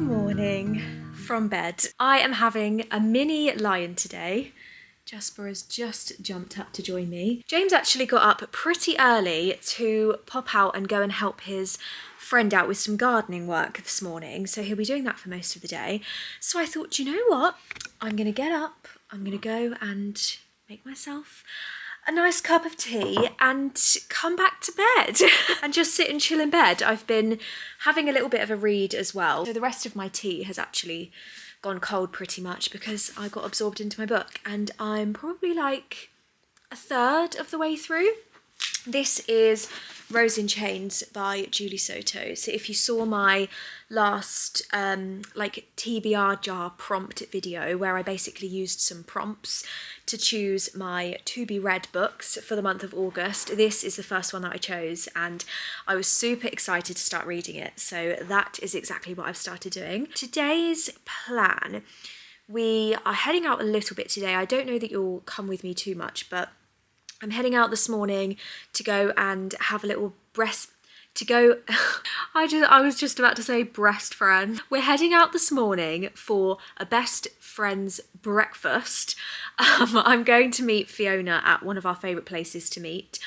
morning from bed. I am having a mini lion today. Jasper has just jumped up to join me. James actually got up pretty early to pop out and go and help his friend out with some gardening work this morning. So he'll be doing that for most of the day. So I thought, you know what? I'm gonna get up, I'm gonna go and make myself a nice cup of tea and come back to bed and just sit and chill in bed. I've been having a little bit of a read as well. So the rest of my tea has actually gone cold pretty much because I got absorbed into my book, and I'm probably like a third of the way through. This is Rose in Chains by Julie Soto. So if you saw my last like TBR jar prompt video where I basically used some prompts to choose my to be read books for the month of August, this is the first one that I chose and I was super excited to start reading it. So that is exactly what I've started doing. Today's plan, we are heading out a little bit today. I don't know that you'll come with me too much, but I'm heading out this morning to go and have a little I was just about to say breast friend. We're heading out this morning for a best friends breakfast. I'm going to meet Fiona at one of our favourite places to meet.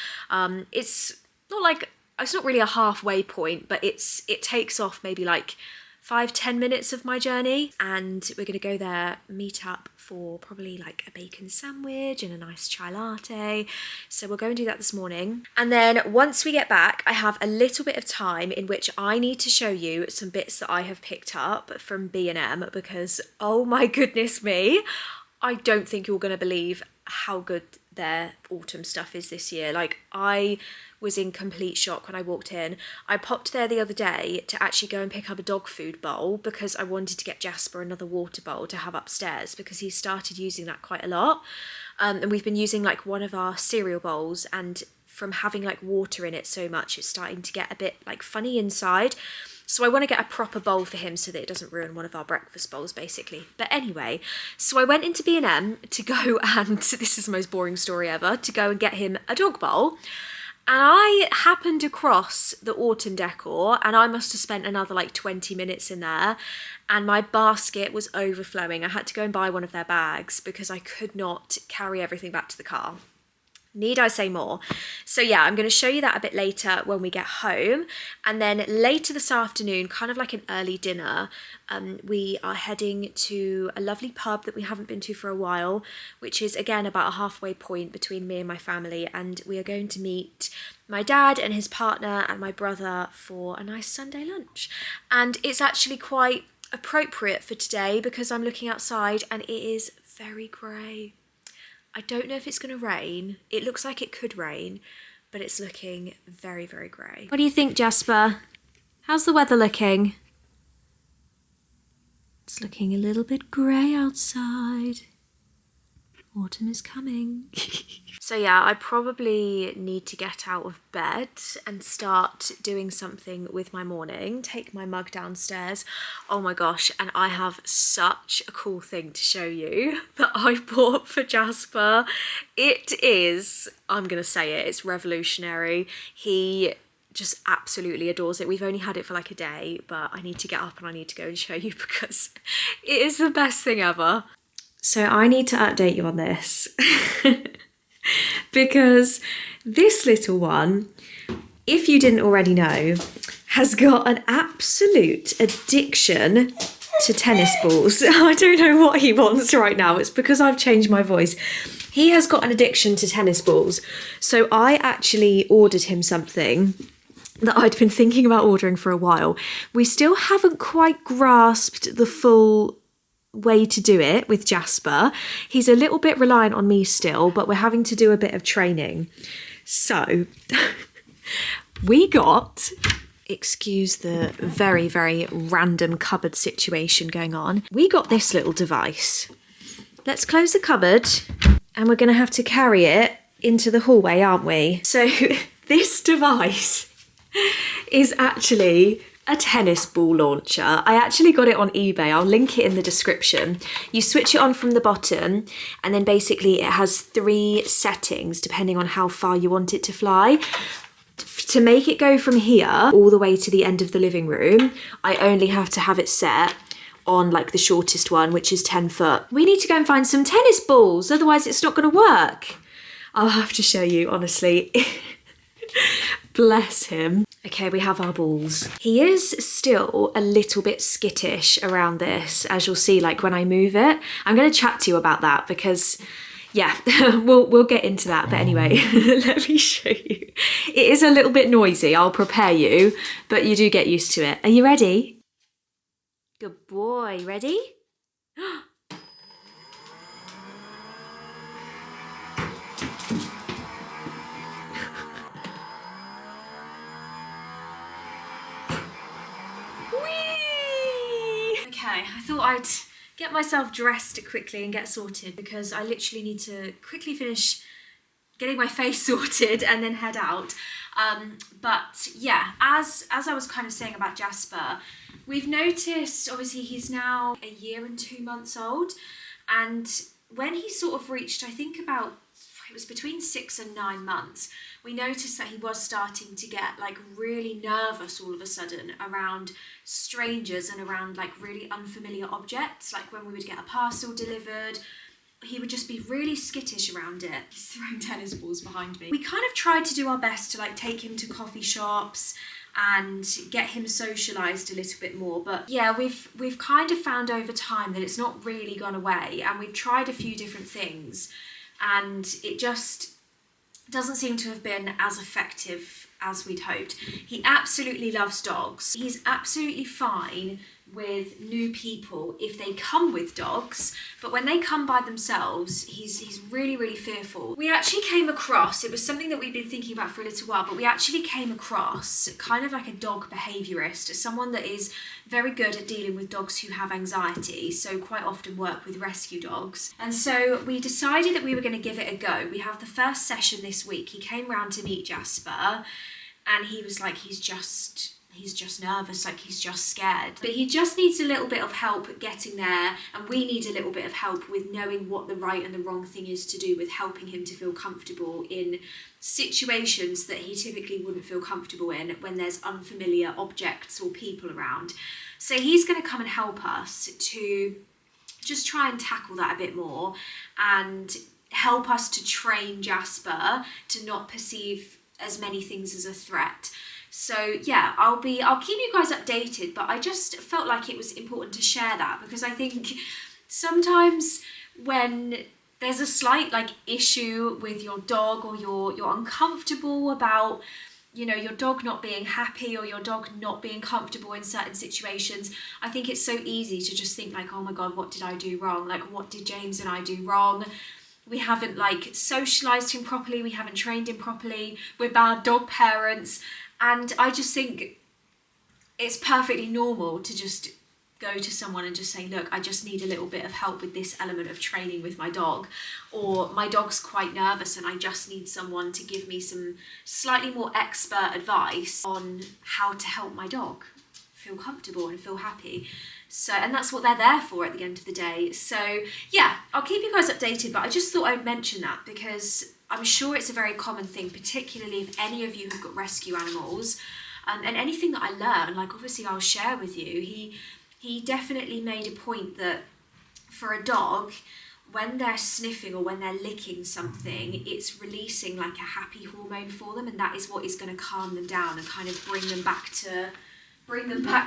It's not really a halfway point, but it takes off maybe like 5-10 minutes of my journey, and we're gonna go there, meet up for probably like a bacon sandwich and a nice chai latte. So we'll go and do that this morning. And then once we get back, I have a little bit of time in which I need to show you some bits that I have picked up from B&M because, oh my goodness me, I don't think you're gonna believe how good their autumn stuff is this year. Like, I was in complete shock when I walked in. I popped there the other day to actually go and pick up a dog food bowl because I wanted to get Jasper another water bowl to have upstairs because he started using that quite a lot. And we've been using like one of our cereal bowls, and from having like water in it so much, it's starting to get a bit like funny inside. So I want to get a proper bowl for him so that it doesn't ruin one of our breakfast bowls, basically. But anyway, so I went into B&M to go and, this is the most boring story ever, to go and get him a dog bowl. And I happened across the autumn decor, and I must have spent another like 20 minutes in there, and my basket was overflowing. I had to go and buy one of their bags because I could not carry everything back to the car. Need I say more? So yeah, I'm going to show you that a bit later when we get home. And then later this afternoon, kind of like an early dinner, we are heading to a lovely pub that we haven't been to for a while, which is again about a halfway point between me and my family. And we are going to meet my dad and his partner and my brother for a nice Sunday lunch. And it's actually quite appropriate for today because I'm looking outside and it is very grey. I don't know if it's going to rain. It looks like it could rain, but it's looking very, very grey. What do you think, Jasper? How's the weather looking? It's looking a little bit grey outside. Autumn is coming. So yeah, I probably need to get out of bed and start doing something with my morning. Take my mug downstairs. Oh my gosh, and I have such a cool thing to show you that I bought for Jasper. It is, I'm gonna say it, it's revolutionary. He just absolutely adores it. We've only had it for like a day, but I need to get up and I need to go and show you because it is the best thing ever. So I need to update you on this because this little one, if you didn't already know, has got an absolute addiction to tennis balls. I don't know what he wants right now. It's because I've changed my voice. He has got an addiction to tennis balls. So I actually ordered him something that I'd been thinking about ordering for a while. We still haven't quite grasped the full way to do it with Jasper. He's a little bit reliant on me still, but we're having to do a bit of training. So we got, excuse the very, very random cupboard situation going on. We got this little device. Let's close the cupboard and we're going to have to carry it into the hallway, aren't we? So this device is actually a tennis ball launcher. I actually got it on eBay. I'll link it in the description. You switch it on from the bottom and then basically it has 3 settings depending on how far you want it to fly. To make it go from here all the way to the end of the living room, I only have to have it set on like the shortest one, which is 10 foot. We need to go and find some tennis balls, otherwise it's not going to work. I'll have to show you, honestly. Bless him. Okay, we have our balls. He is still a little bit skittish around this, as you'll see, like when I move it. I'm going to chat to you about that because, yeah, we'll get into that. But anyway, let me show you. It is a little bit noisy, I'll prepare you, but you do get used to it. Are you ready? Good boy. Ready? Okay, I thought I'd get myself dressed quickly and get sorted because I literally need to quickly finish getting my face sorted and then head out. But yeah, as I was kind of saying about Jasper, we've noticed, obviously he's now 1 year and 2 months old, and when he sort of reached, I think about, it was between 6 and 9 months, we noticed that he was starting to get like really nervous all of a sudden around strangers and around like really unfamiliar objects. Like when we would get a parcel delivered, he would just be really skittish around it. He's throwing tennis balls behind me. We kind of tried to do our best to like take him to coffee shops and get him socialised a little bit more, but yeah, we've kind of found over time that it's not really gone away, and we've tried a few different things and it just doesn't seem to have been as effective as we'd hoped. He absolutely loves dogs. He's absolutely fine with new people if they come with dogs, but when they come by themselves, he's really, really fearful. We actually came across, it was something that we've been thinking about for a little while, but we actually came across kind of like a dog behaviourist, someone that is very good at dealing with dogs who have anxiety, so quite often work with rescue dogs. And so we decided that we were going to give it a go. We have the first session this week. He came round to meet Jasper and he was like, he's just nervous, like he's just scared. But he just needs a little bit of help getting there, and we need a little bit of help with knowing what the right and the wrong thing is to do with helping him to feel comfortable in situations that he typically wouldn't feel comfortable in when there's unfamiliar objects or people around. So he's going to come and help us to just try and tackle that a bit more and help us to train Jasper to not perceive as many things as a threat. So yeah, I'll keep you guys updated, but I just felt like it was important to share that because I think sometimes when there's a slight like issue with your dog, or you're uncomfortable about, you know, your dog not being happy or your dog not being comfortable in certain situations, I think it's so easy to just think like, oh my God, what did I do wrong? Like, what did James and I do wrong? We haven't like socialised him properly, we haven't trained him properly, we're bad dog parents. And I just think it's perfectly normal to just go to someone and just say, look, I just need a little bit of help with this element of training with my dog, or my dog's quite nervous and I just need someone to give me some slightly more expert advice on how to help my dog feel comfortable and feel happy. So, and that's what they're there for at the end of the day. So yeah, I'll keep you guys updated, but I just thought I'd mention that because I'm sure it's a very common thing, particularly if any of you have got rescue animals, and anything that I learn, like obviously I'll share with you. He definitely made a point that for a dog, when they're sniffing or when they're licking something, it's releasing like a happy hormone for them, and that is what is going to calm them down and kind of bring them back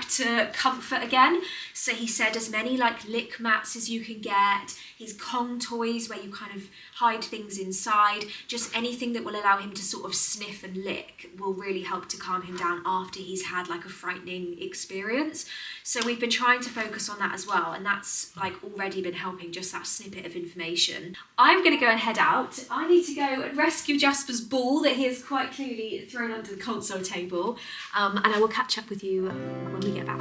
to comfort again. So he said as many like lick mats as you can get, his Kong toys where you kind of hide things inside, just anything that will allow him to sort of sniff and lick will really help to calm him down after he's had like a frightening experience. So we've been trying to focus on that as well, and that's like already been helping, just that snippet of information. I'm going to go and head out. I need to go and rescue Jasper's ball that he has quite clearly thrown under the console table, and I will catch up with you when we get back.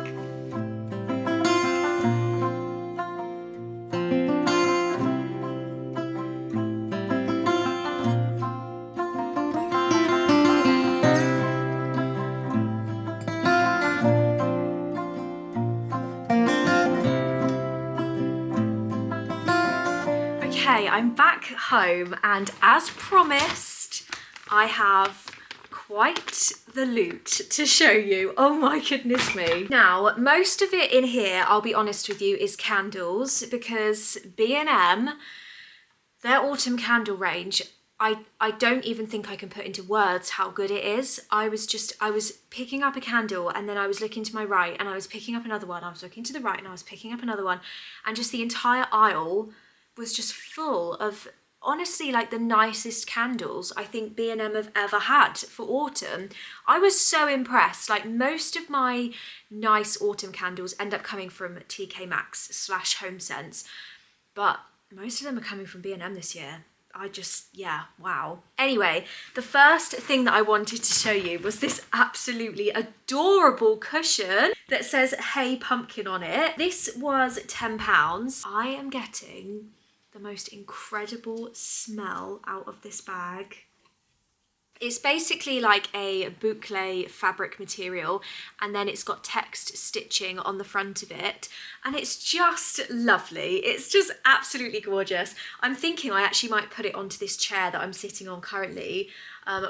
Okay, I'm back home, and as promised, I have quite the loot to show you. Oh my goodness me. Now, most of it in here, I'll be honest with you, is candles, because B&M, their autumn candle range, I don't even think I can put into words how good it is. I was picking up a candle, and then I was looking to my right and I was picking up another one. I was looking to the right and I was picking up another one. And just the entire aisle was just full of, honestly, like the nicest candles I think B&M have ever had for autumn. I was so impressed. Like, most of my nice autumn candles end up coming from TK Maxx / HomeSense, but most of them are coming from B&M this year. Yeah, wow. Anyway, the first thing that I wanted to show you was this absolutely adorable cushion that says Hey Pumpkin on it. This was £10. I am getting the most incredible smell out of this bag. It's basically like a boucle fabric material, and then it's got text stitching on the front of it, and it's just lovely. It's just absolutely gorgeous. I'm thinking I actually might put it onto this chair that I'm sitting on currently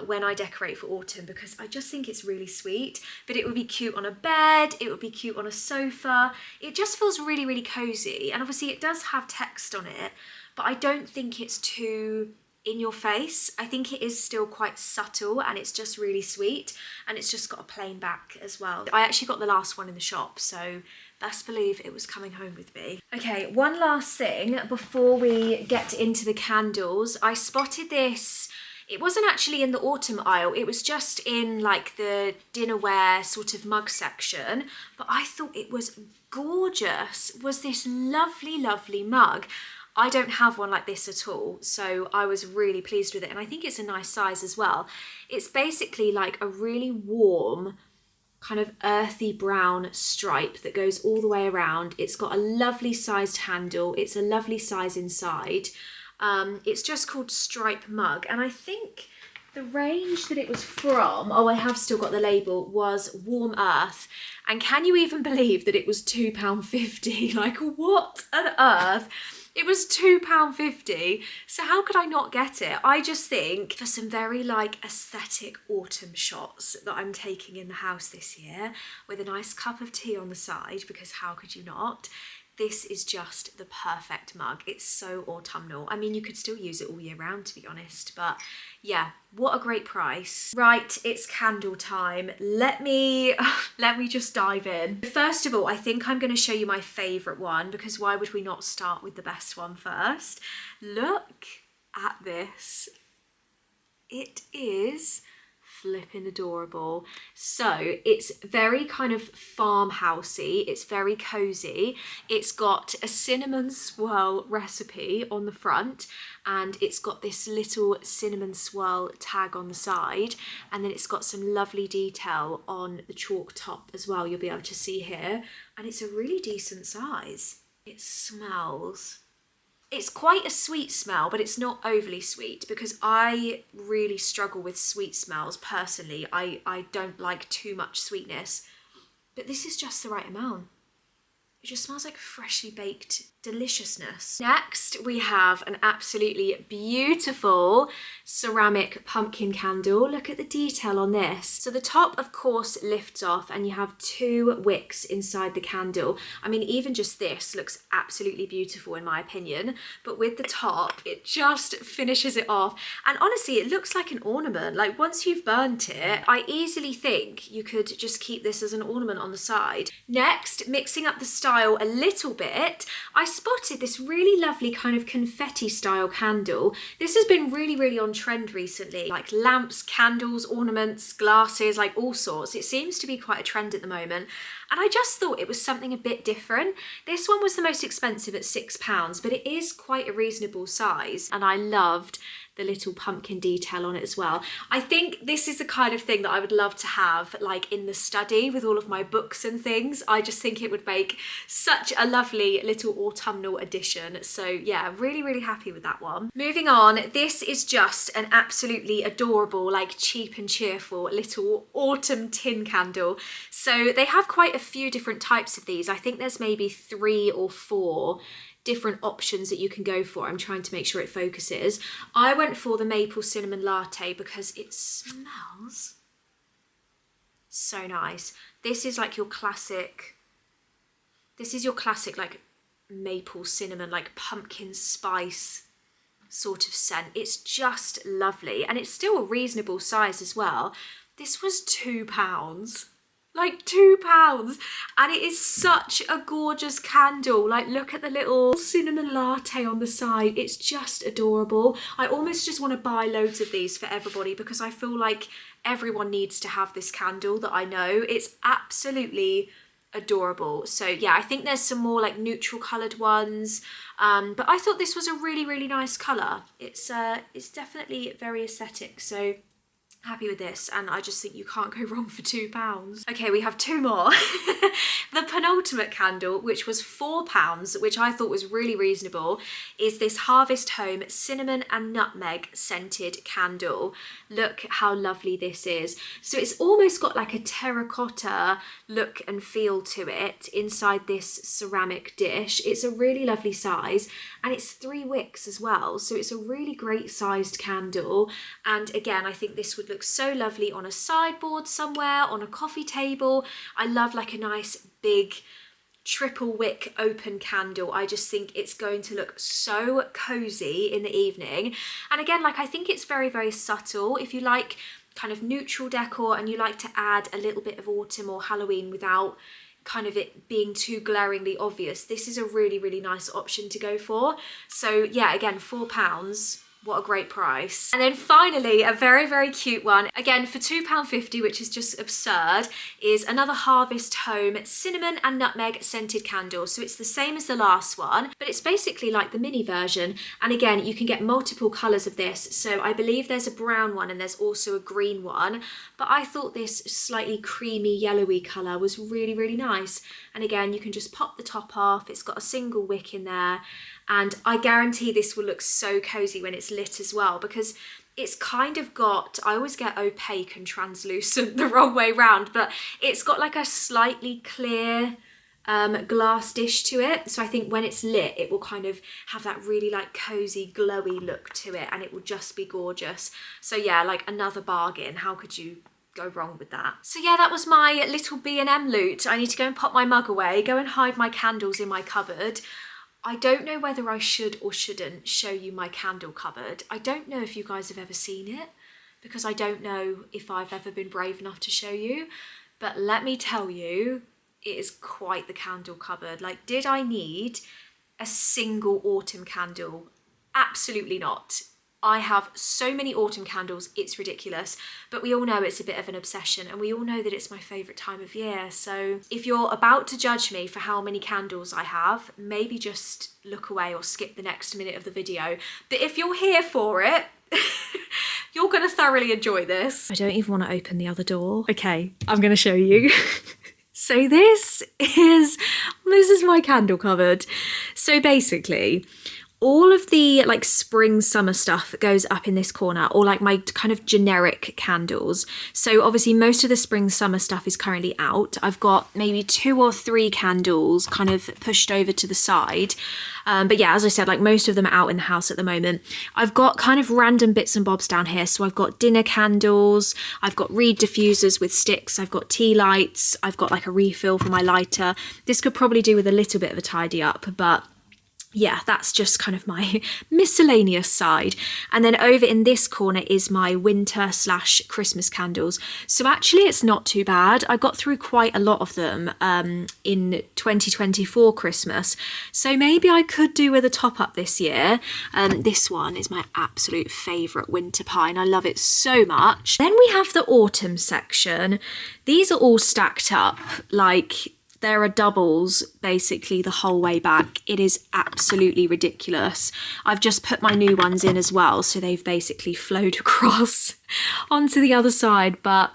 when I decorate for autumn, because I just think it's really sweet. But it would be cute on a bed, it would be cute on a sofa. It just feels really, really cozy, and obviously it does have text on it, but I don't think it's too in your face. I think it is still quite subtle, and it's just really sweet, and it's just got a plain back as well. I actually got the last one in the shop, so best believe it was coming home with me. Okay, one last thing before we get into the candles. I spotted this. It wasn't actually in the autumn aisle, it was just in like the dinnerware sort of mug section, but I thought it was gorgeous. Was this lovely, lovely mug. I don't have one like this at all, so I was really pleased with it, and I think it's a nice size as well. It's basically like a really warm, kind of earthy brown stripe that goes all the way around. It's got a lovely sized handle, it's a lovely size inside. It's just called Stripe Mug, and I think the range that it was from, oh, I have still got the label, was Warm Earth. And can you even believe that it was £2.50? Like, what on earth? It was £2.50, so how could I not get it? I just think for some very like aesthetic autumn shots that I'm taking in the house this year, with a nice cup of tea on the side, because how could you not? This is just the perfect mug. It's so autumnal. I mean, you could still use it all year round, to be honest, but yeah, what a great price. Right, it's candle time. Let me just dive in. First of all, I think I'm going to show you my favourite one, because why would we not start with the best one first? Look at this. It is flipping adorable. So it's very kind of farmhousey, it's very cozy. It's got a cinnamon swirl recipe on the front, and it's got this little cinnamon swirl tag on the side, and then it's got some lovely detail on the chalk top as well, you'll be able to see here, and it's a really decent size. It smells, it's quite a sweet smell, but it's not overly sweet, because I really struggle with sweet smells personally. I don't like too much sweetness, but this is just the right amount. It just smells like freshly baked deliciousness. Next, we have an absolutely beautiful ceramic pumpkin candle. Look at the detail on this. So the top, of course, lifts off, and you have 2 wicks inside the candle. I mean, even just this looks absolutely beautiful in my opinion, but with the top, it just finishes it off. And honestly, it looks like an ornament. Like, once you've burnt it, I easily think you could just keep this as an ornament on the side. Next, mixing up the style a little bit, I spotted this really lovely kind of confetti style candle. This has been really, really on trend recently, like lamps, candles, ornaments, glasses, like all sorts. It seems to be quite a trend at the moment, and I just thought it was something a bit different. This one was the most expensive at £6, but it is quite a reasonable size, and I loved the little pumpkin detail on it as well. I think this is the kind of thing that I would love to have like in the study with all of my books and things. I just think it would make such a lovely little autumnal addition. So yeah, really, really happy with that one. Moving on, this is just an absolutely adorable, like cheap and cheerful little autumn tin candle. So they have quite a few different types of these. I think there's maybe 3 or 4 different options that you can go for. I'm trying to make sure it focuses. I went for the maple cinnamon latte because it smells So nice. This is like your classic, like maple cinnamon, like pumpkin spice sort of scent. It's just lovely, and it's still a reasonable size as well. This was £2, like £2, and it is such a gorgeous candle. Like, look at the little cinnamon latte on the side. It's just adorable. I almost just want to buy loads of these for everybody, because I feel like everyone needs to have this candle that I know. It's absolutely adorable. So yeah, I think there's some more like neutral coloured ones, but I thought this was a really, really nice colour. It's definitely very aesthetic, so happy with this, and I just think you can't go wrong for £2. Okay, we have two more. The penultimate candle, which was £4, which I thought was really reasonable, is this Harvest Home cinnamon and nutmeg scented candle. Look how lovely this is. So it's almost got like a terracotta look and feel to it inside this ceramic dish. It's a really lovely size, and it's 3 wicks as well, so it's a really great sized candle. And again, I think this would look so lovely on a sideboard somewhere, on a coffee table. I love like a nice big triple wick open candle. I just think it's going to look so cozy in the evening. And again, like, I think it's very, very subtle. If you like kind of neutral decor and you like to add a little bit of autumn or Halloween without kind of it being too glaringly obvious, this is a really, really nice option to go for. So yeah, again, £4. What a great price. And then finally, a very, very cute one, again for £2.50, which is just absurd, is another Harvest Home cinnamon and nutmeg scented candle. So it's the same as the last one, but it's basically like the mini version. And again, you can get multiple colours of this. So I believe there's a brown one and there's also a green one, but I thought this slightly creamy yellowy colour was really, really nice. And again, you can just pop the top off. It's got a single wick in there. And I guarantee this will look so cozy when it's lit as well, because it's kind of got, I always get opaque and translucent the wrong way round, but it's got like a slightly clear glass dish to it. So I think when it's lit, it will kind of have that really like cozy, glowy look to it, and it will just be gorgeous. So yeah, like another bargain. How could you go wrong with that? So yeah, that was my little B&M loot. I need to go and pop my mug away, go and hide my candles in my cupboard. I don't know whether I should or shouldn't show you my candle cupboard. I don't know if you guys have ever seen it, because I don't know if I've ever been brave enough to show you, but let me tell you, it is quite the candle cupboard. Like, did I need a single autumn candle? Absolutely not. I have so many autumn candles, it's ridiculous, but we all know it's a bit of an obsession, and we all know that it's my favourite time of year. So if you're about to judge me for how many candles I have, maybe just look away or skip the next minute of the video. But if you're here for it, you're going to thoroughly enjoy this. I don't even want to open the other door. Okay, I'm going to show you. So this is my candle cupboard. So basically, all of the like spring summer stuff goes up in this corner, or like my kind of generic candles. So obviously most of the spring summer stuff is currently out. I've got maybe 2 or 3 candles kind of pushed over to the side. But yeah, as I said, like most of them are out in the house at the moment. I've got kind of random bits and bobs down here. So I've got dinner candles, I've got reed diffusers with sticks, I've got tea lights, I've got like a refill for my lighter. This could probably do with a little bit of a tidy up, but yeah, that's just kind of my miscellaneous side. And then over in this corner is my winter/Christmas candles. So actually it's not too bad. I got through quite a lot of them in 2024 Christmas. So maybe I could do with a top up this year. This one is my absolute favourite winter pine. I love it so much. Then we have the autumn section. These are all stacked up like there are doubles basically the whole way back. It is absolutely ridiculous. I've just put my new ones in as well, so they've basically flowed across onto the other side, but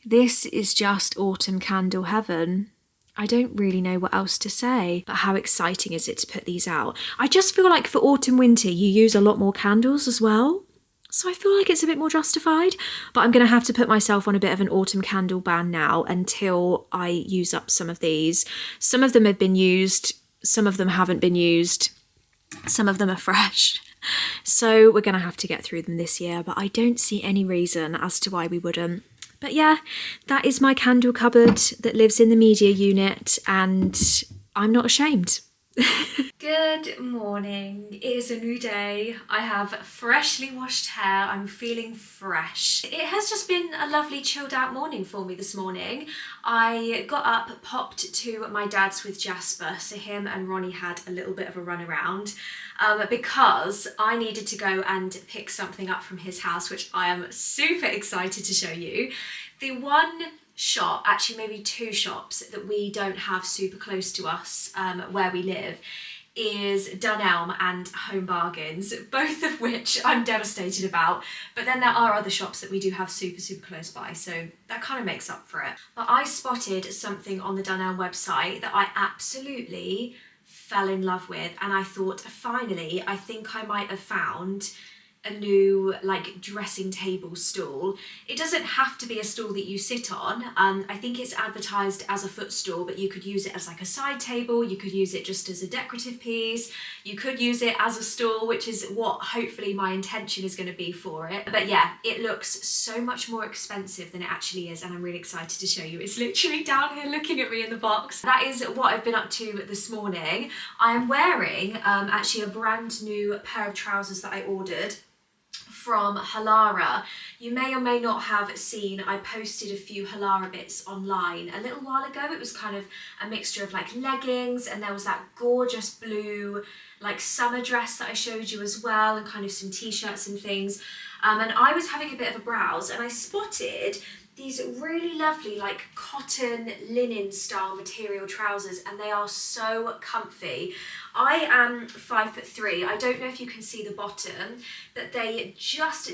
this is just autumn candle heaven. I don't really know what else to say, but how exciting is it to put these out? I just feel like for autumn winter you use a lot more candles as well. So I feel like it's a bit more justified, but I'm going to have to put myself on a bit of an autumn candle ban now until I use up some of these. Some of them have been used, some of them haven't been used, some of them are fresh. So we're going to have to get through them this year, but I don't see any reason as to why we wouldn't. But yeah, that is my candle cupboard that lives in the media unit, and I'm not ashamed. Good morning. It is a new day. I have freshly washed hair. I'm feeling fresh. It has just been a lovely chilled out morning for me this morning. I got up, popped to my dad's with Jasper, so him and Ronnie had a little bit of a run around because I needed to go and pick something up from his house, which I am super excited to show you. The one shop, actually maybe two shops, that we don't have super close to us where we live is Dunelm and Home Bargains, both of which I'm devastated about, but then there are other shops that we do have super close by, so that kind of makes up for it. But I spotted something on the Dunelm website that I absolutely fell in love with, and I thought, finally, I think I might have found a new like dressing table stool. It doesn't have to be a stool that you sit on. I think it's advertised as a footstool, but you could use it as like a side table, you could use it just as a decorative piece, you could use it as a stool, which is what hopefully my intention is going to be for it. But yeah, it looks so much more expensive than it actually is, and I'm really excited to show you. It's literally down here looking at me in the box. That is what I've been up to this morning. I am wearing actually a brand new pair of trousers that I ordered from Halara. You may or may not have seen, I posted a few Halara bits online a little while ago. It was kind of a mixture of like leggings, and there was that gorgeous blue like summer dress that I showed you as well, and kind of some t-shirts and things. And I was having a bit of a browse, and I spotted these really lovely like cotton linen style material trousers, and they are so comfy. I am 5'3". I don't know if you can see the bottom, but they just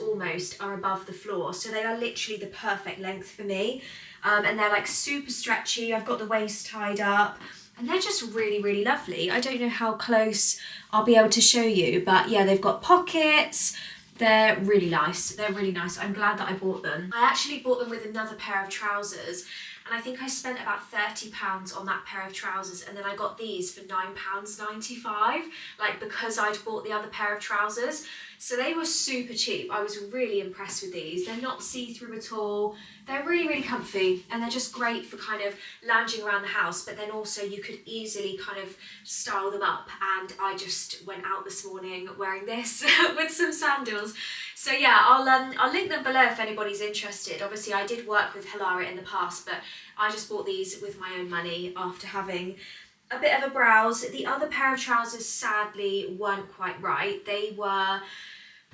almost are above the floor, so they are literally the perfect length for me. And they're like super stretchy. I've got the waist tied up, and they're just really lovely. I don't know how close I'll be able to show you, but yeah, they've got pockets. They're really nice. They're really nice. I'm glad that I bought them. I actually bought them with another pair of trousers, and I think I spent about £30 on that pair of trousers, and then I got these for £9.95, like because I'd bought the other pair of trousers. So they were super cheap. I was really impressed with these. They're not see-through at all. They're really comfy, and they're just great for kind of lounging around the house, but then also you could easily kind of style them up. And I just went out this morning wearing this with some sandals. So yeah, I'll link them below if anybody's interested. Obviously I did work with Halara in the past, but I just bought these with my own money after having a bit of a browse. The other pair of trousers sadly weren't quite right. They were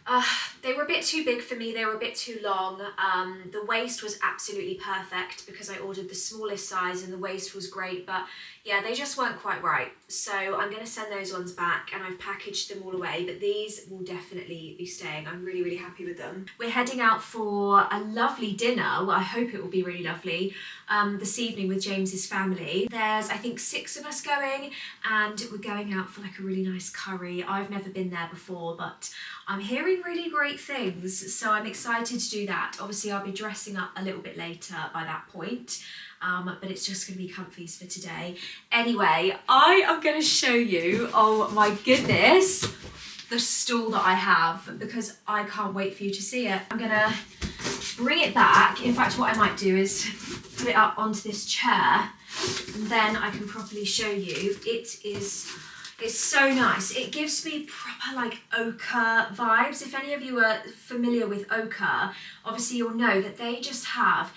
a bit too big for me, they were a bit too long. The waist was absolutely perfect because I ordered the smallest size and the waist was great, but yeah, they just weren't quite right. So I'm going to send those ones back, and I've packaged them all away, but these will definitely be staying. I'm really happy with them. We're heading out for a lovely dinner. Well, I hope it will be really lovely this evening with James's family. There's, I think, 6 of us going, and we're going out for like a really nice curry. I've never been there before, but I'm hearing really great things, so I'm excited to do that. Obviously, I'll be dressing up a little bit later by that point. But it's just going to be comfies for today. Anyway, I am going to show you, oh my goodness, the stool that I have, because I can't wait for you to see it. I'm going to bring it back. In fact, what I might do is put it up onto this chair, and then I can properly show you. It's so nice. It gives me proper like ochre vibes. If any of you are familiar with ochre, obviously you'll know that they just have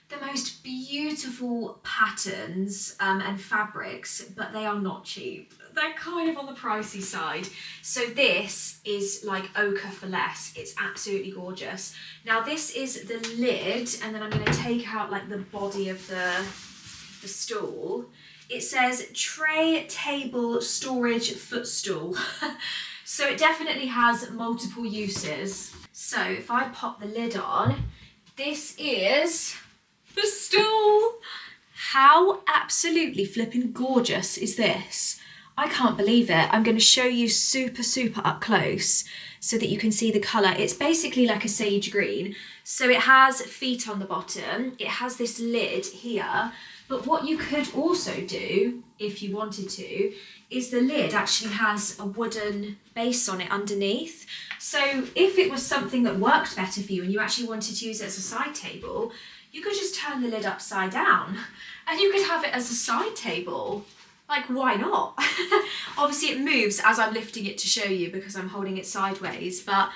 the most beautiful patterns and fabrics, but they are not cheap. They're kind of on the pricey side. So this is like ochre for less. It's absolutely gorgeous. Now this is the lid, and then I'm going to take out like the body of the stool. It says tray table storage footstool. So it definitely has multiple uses. So if I pop the lid on, this is the stool. How absolutely flipping gorgeous is this? I can't believe it. I'm going to show you super up close so that you can see the colour. It's basically like a sage green. So it has feet on the bottom. It has this lid here. But what you could also do, if you wanted to, is the lid actually has a wooden base on it underneath. So if it was something that worked better for you and you actually wanted to use it as a side table, you could just turn the lid upside down and you could have it as a side table. Like, why not? Obviously it moves as I'm lifting it to show you because I'm holding it sideways, but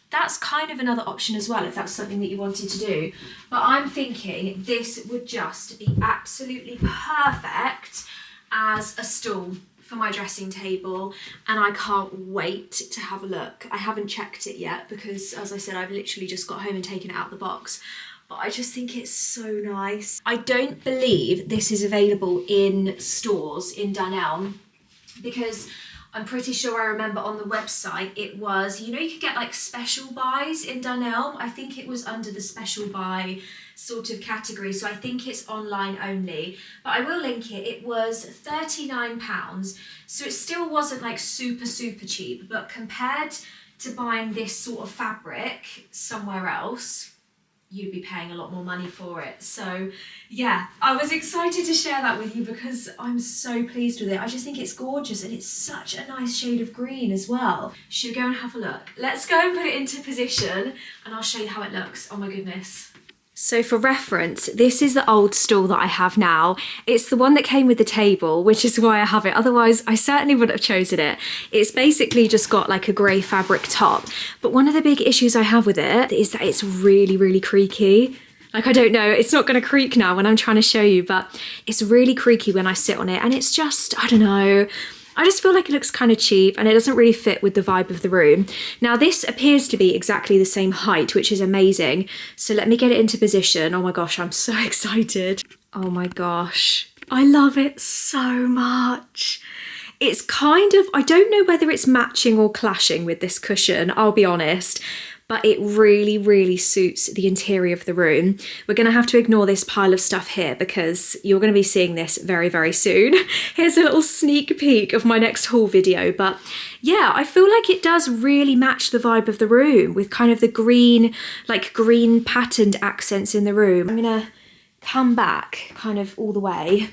that's kind of another option as well if that's something that you wanted to do. But I'm thinking this would just be absolutely perfect as a stool for my dressing table, and I can't wait to have a look. I haven't checked it yet because, as I said, I've literally just got home and taken it out of the box. But I just think it's so nice. I don't believe this is available in stores in Dunelm because I'm pretty sure I remember on the website it was, you know, you could get like special buys in Dunelm. I think it was under the special buy sort of category, so I think it's online only, but I will link it. It was £39, so it still wasn't like super cheap, but compared to buying this sort of fabric somewhere else, you'd be paying a lot more money for it. So yeah, I was excited to share that with you because I'm so pleased with it. I just think it's gorgeous and it's such a nice shade of green as well. Should we go and have a look? Let's go and put it into position and I'll show you how it looks. Oh my goodness. So for reference, this is the old stool that I have now. It's the one that came with the table, which is why I have it. Otherwise, I certainly wouldn't have chosen it. It's basically just got like a grey fabric top. But one of the big issues I have with it is that it's really creaky. Like, I don't know, it's not going to creak now when I'm trying to show you, but it's really creaky when I sit on it. And it's just, I don't know, I just feel like it looks kind of cheap and it doesn't really fit with the vibe of the room. Now this appears to be exactly the same height, which is amazing. So let me get it into position. Oh my gosh, I'm so excited. Oh my gosh, I love it so much. It's kind of, I don't know whether it's matching or clashing with this cushion, I'll be honest, but it really suits the interior of the room. We're going to have to ignore this pile of stuff here because you're going to be seeing this very soon. Here's a little sneak peek of my next haul video, but yeah, I feel like it does really match the vibe of the room with kind of the green, like green patterned accents in the room. I'm going to come back kind of all the way.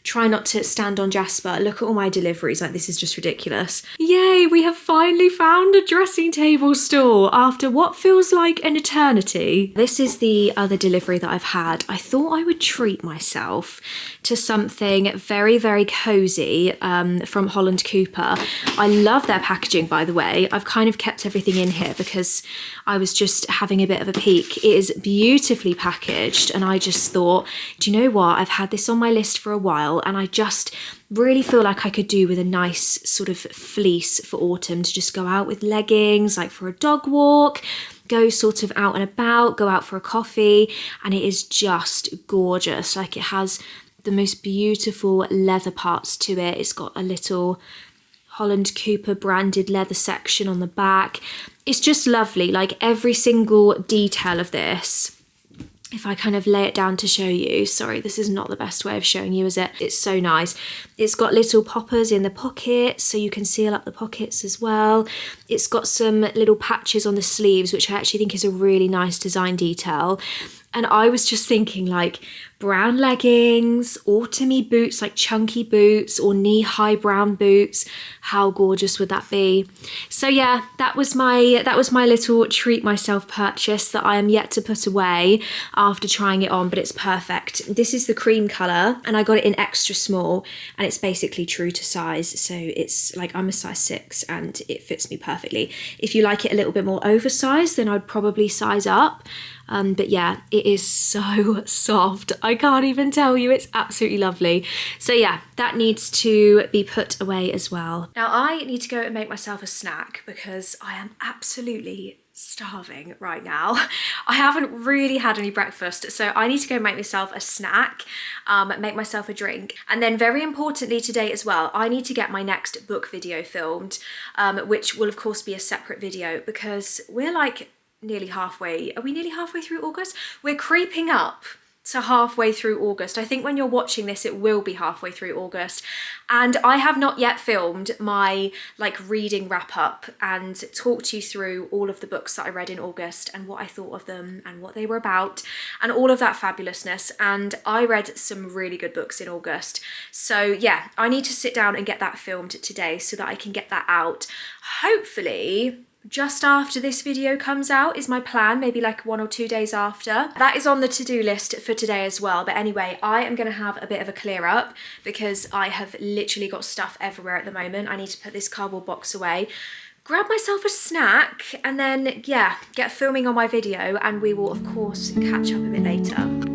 Try not to stand on Jasper. Look at all my deliveries, like this is just ridiculous. Yay, we have finally found a dressing table stool after what feels like an eternity. This is the other delivery that I've had. I thought I would treat myself to something very cozy from Holland Cooper. I love their packaging, by the way. I've kind of kept everything in here because I was just having a bit of a peek. It is beautifully packaged and I just thought, do you know what? I've had this on my list for a while and I just really feel like I could do with a nice sort of fleece for autumn to just go out with leggings, like for a dog walk, go sort of out and about, go out for a coffee, and it is just gorgeous. Like, it has the most beautiful leather parts to it. It's got a little Holland Cooper branded leather section on the back. It's just lovely, like every single detail of this. If I kind of lay it down to show you, sorry, this is not the best way of showing you, is it? It's so nice. It's got little poppers in the pockets, so you can seal up the pockets as well. It's got some little patches on the sleeves, which I actually think is a really nice design detail. And I was just thinking, like, brown leggings, autumny boots, like chunky boots or knee-high brown boots. How gorgeous would that be? So yeah, that was my little treat myself purchase that I am yet to put away after trying it on, but it's perfect. This is the cream colour and I got it in extra small and it's basically true to size. So it's like, I'm a size 6 and it fits me perfectly. If you like it a little bit more oversized, then I'd probably size up. But yeah, it is so soft. I can't even tell you, it's absolutely lovely. So yeah, that needs to be put away as well. Now I need to go and make myself a snack because I am absolutely starving right now. I haven't really had any breakfast, so I need to go make myself a snack, make myself a drink. And then very importantly today as well, I need to get my next book video filmed, which will of course be a separate video because we're like nearly halfway. Are we nearly halfway through August? We're creeping up to halfway through August. I think when you're watching this, it will be halfway through August. And I have not yet filmed my like reading wrap up and talked you through all of the books that I read in August and what I thought of them and what they were about and all of that fabulousness. And I read some really good books in August. So yeah, I need to sit down and get that filmed today so that I can get that out. Hopefully, just after this video comes out is my plan, maybe like 1 or 2 days after. That is on the to-do list for today as well. But anyway, I am going to have a bit of a clear up because I have literally got stuff everywhere at the moment. I need to put this cardboard box away, grab myself a snack, and then, yeah, get filming on my video, and we will, of course, catch up a bit later.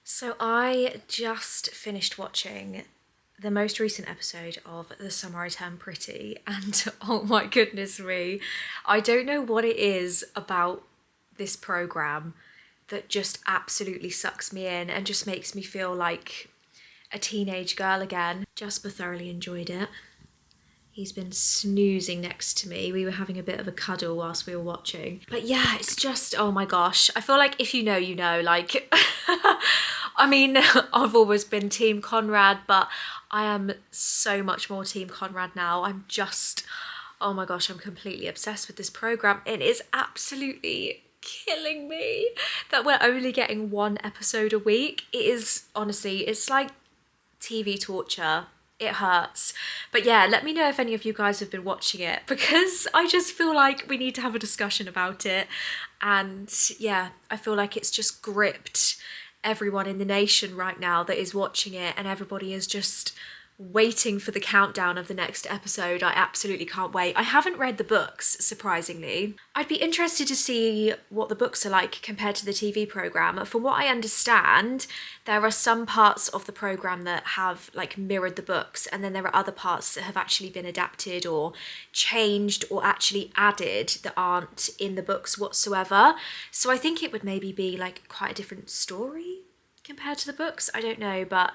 So I just finished watching the most recent episode of The Summer I Turned Pretty, and oh my goodness me, I don't know what it is about this programme that just absolutely sucks me in and just makes me feel like a teenage girl again. Jasper thoroughly enjoyed it. He's been snoozing next to me. We were having a bit of a cuddle whilst we were watching. But yeah, it's just, oh my gosh. I feel like if you know, you know. Like, I mean, I've always been Team Conrad, but I am so much more Team Conrad now. I'm just, oh my gosh, I'm completely obsessed with this programme. It is absolutely killing me that we're only getting 1 episode a week. It is, honestly, it's like TV torture. It hurts. But yeah, let me know if any of you guys have been watching it, because I just feel like we need to have a discussion about it. And yeah, I feel like it's just gripped everyone in the nation right now that is watching it, and everybody is just waiting for the countdown of the next episode. I absolutely can't wait. I haven't read the books, surprisingly. I'd be interested to see what the books are like compared to the TV programme. From what I understand, there are some parts of the programme that have like mirrored the books, and then there are other parts that have actually been adapted or changed or actually added that aren't in the books whatsoever. So I think it would maybe be like quite a different story compared to the books. I don't know, but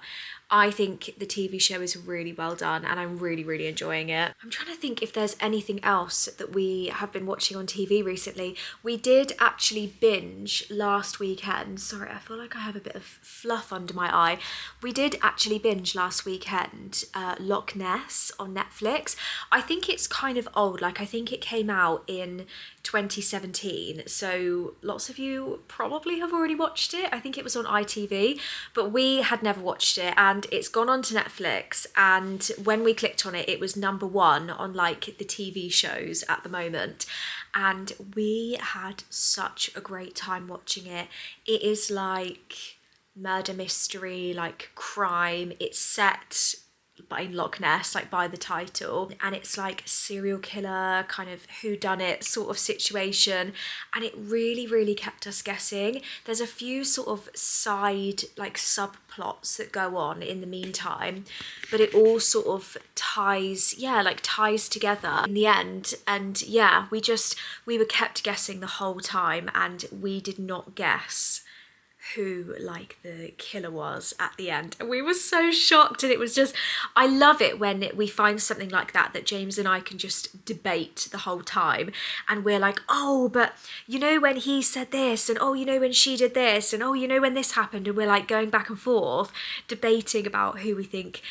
I think the TV show is really well done and I'm really, really enjoying it. I'm trying to think if there's anything else that we have been watching on TV recently. We did actually binge last weekend. Sorry, I feel like I have a bit of fluff under my eye. We did actually binge last weekend Loch Ness on Netflix. I think it's kind of old. Like, I think it came out in 2017, so lots of you probably have already watched it. I think it was on ITV, but we had never watched it, and it's gone on to Netflix, and when we clicked on it, it was #1 on like the TV shows at the moment, and we had such a great time watching it. It is like murder mystery, like crime. It's set in Loch Ness, like by the title, and it's like serial killer kind of whodunit sort of situation, and it really, really kept us guessing. There's a few sort of side like subplots that go on in the meantime, but it all sort of ties together in the end. And yeah, we were kept guessing the whole time, and we did not guess who like the killer was at the end, and we were so shocked. And it was just, I love it when we find something like that James and I can just debate the whole time, and we're like, oh, but you know when he said this, and oh, you know when she did this, and oh, you know when this happened, and we're like going back and forth debating about who we think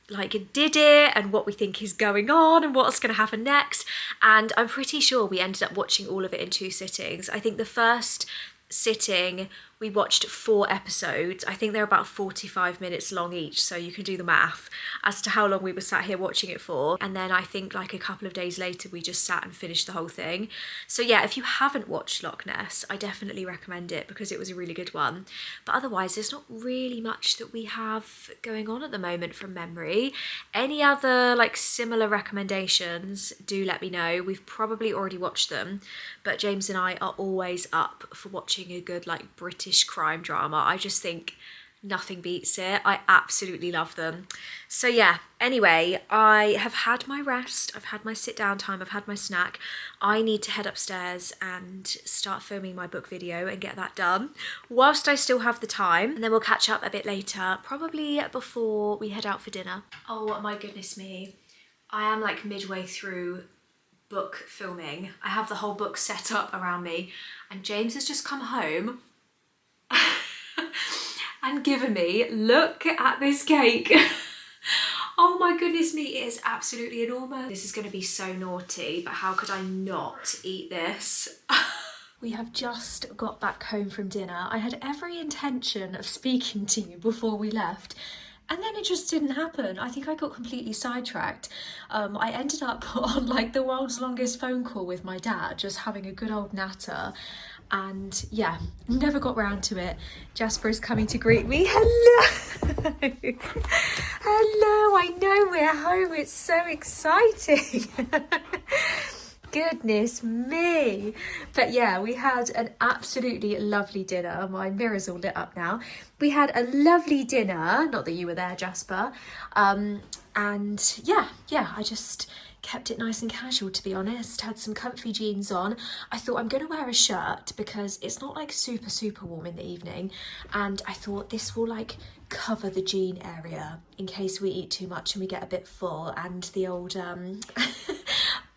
like did it and what we think is going on and what's going to happen next. And I'm pretty sure we ended up watching all of it in 2 sittings. I think the first sitting We watched 4 episodes. I think they're about 45 minutes long each, so you can do the math as to how long we were sat here watching it for. And then I think like a couple of days later, we just sat and finished the whole thing. So yeah, if you haven't watched Loch Ness, I definitely recommend it because it was a really good one. But otherwise, there's not really much that we have going on at the moment from memory. Any other like similar recommendations, do let me know. We've probably already watched them, but James and I are always up for watching a good like British crime drama. I just think nothing beats it. I absolutely love them. So yeah, anyway, I have had my rest, I've had my sit down time, I've had my snack. I need to head upstairs and start filming my book video and get that done whilst I still have the time, and then we'll catch up a bit later, probably before we head out for dinner. Oh my goodness me, I am like midway through book filming. I have the whole book set up around me, and James has just come home and given me, look at this cake. Oh my goodness me, it is absolutely enormous. This is going to be so naughty, but how could I not eat this? We have just got back home from dinner. I had every intention of speaking to you before we left, and then it just didn't happen. I think I got completely sidetracked. I ended up on like the world's longest phone call with my dad, just having a good old natter. And yeah, never got round to it. Jasper is coming to greet me. Hello. Hello, I know we're home. It's so exciting. Goodness me. But yeah, we had an absolutely lovely dinner. My mirror's all lit up now. We had a lovely dinner. Not that you were there, Jasper. And yeah, I just kept it nice and casual, to be honest. Had some comfy jeans on. I thought I'm going to wear a shirt because it's not like super warm in the evening. And I thought this will like cover the jean area in case we eat too much and we get a bit full, and the old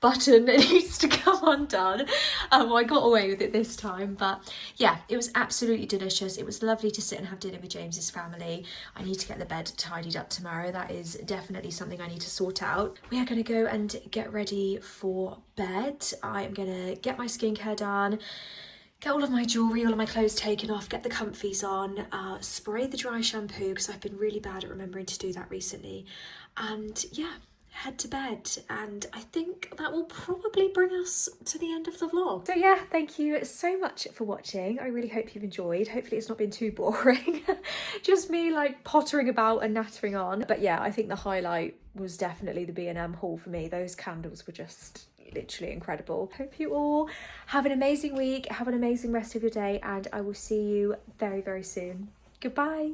button needs to come undone. I got away with it this time, but yeah, it was absolutely delicious. It was lovely to sit and have dinner with James's family. I need to get the bed tidied up tomorrow. That is definitely something I need to sort out. We are going to go and get ready for bed. I am going to get my skincare done, get all of my jewellery, all of my clothes taken off, get the comfies on, spray the dry shampoo because I've been really bad at remembering to do that recently, and yeah, head to bed. And I think that will probably bring us to the end of the vlog. So yeah, thank you so much for watching. I really hope you've enjoyed. Hopefully it's not been too boring. Just me like pottering about and nattering on. But yeah, I think the highlight was definitely the B&M haul for me. Those candles were just literally incredible. Hope you all have an amazing week, have an amazing rest of your day, and I will see you very soon. Goodbye.